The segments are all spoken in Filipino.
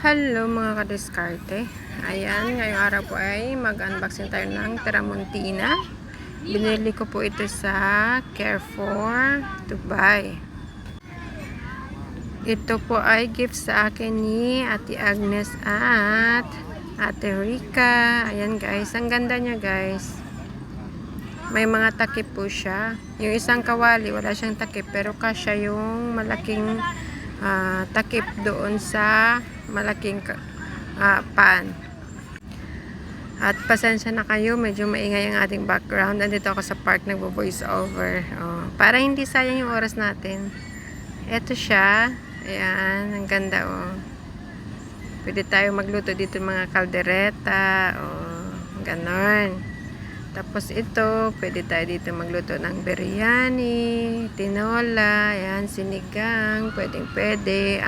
Hello mga kadiskarte. Ayan, ngayong araw po ay mag-unboxing tayo ng Tramontina. Binili ko po ito sa Carrefour, Dubai. Ito po ay gift sa akin ni Ate Agnes at Ate Rica. Ayan guys, ang ganda niya guys. May mga takip po siya. Yung isang kawali, wala siyang takip, pero kasya yung malaking takip doon sa malaking pan. At pasensya na kayo, medyo maingay ang ating background. Andito ako sa park, nagbo-voice over. Para hindi sayang yung oras natin. Ito siya. Ayan, ang ganda Pwede tayo magluto dito mga kaldereta. Ganon. Tapos ito, pwede tayo dito magluto ng biryani, tinola, ayan, sinigang, pwede.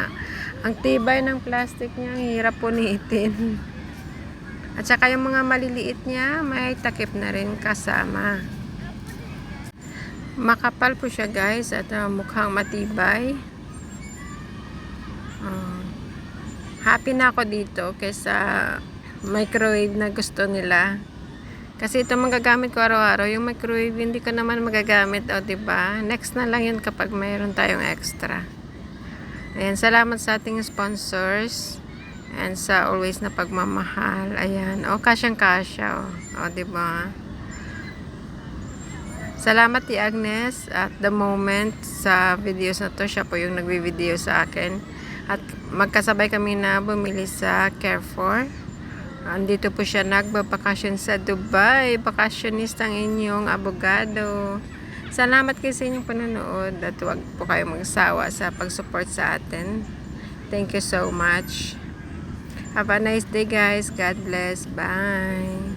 Ang tibay ng plastic niya, ang hirap punitin. At saka yung mga maliliit niya, may takip na rin kasama. Makapal po siya guys, at mukhang matibay. Happy na ako dito kaysa microwave na gusto nila. Kasi ito magagamit ko araw-araw. Yung microwave, hindi ko naman magagamit. Diba? Next na lang yun kapag mayroon tayong extra. Ayan, salamat sa ating sponsors. And sa always na pagmamahal. Ayan. Kasyang-kasya. Diba? Salamat ti Agnes. At the moment, sa videos na to, siya po yung nagbi-video sa akin. At magkasabay kami na bumili sa Carrefour. Andito po siya nagbabakasyon sa Dubai. Bakasyonista ang inyong abogado. Salamat kayo sa inyong panonood at huwag po kayo magsawa sa pag-support sa atin. Thank you so much. Have a nice day guys. God bless. Bye.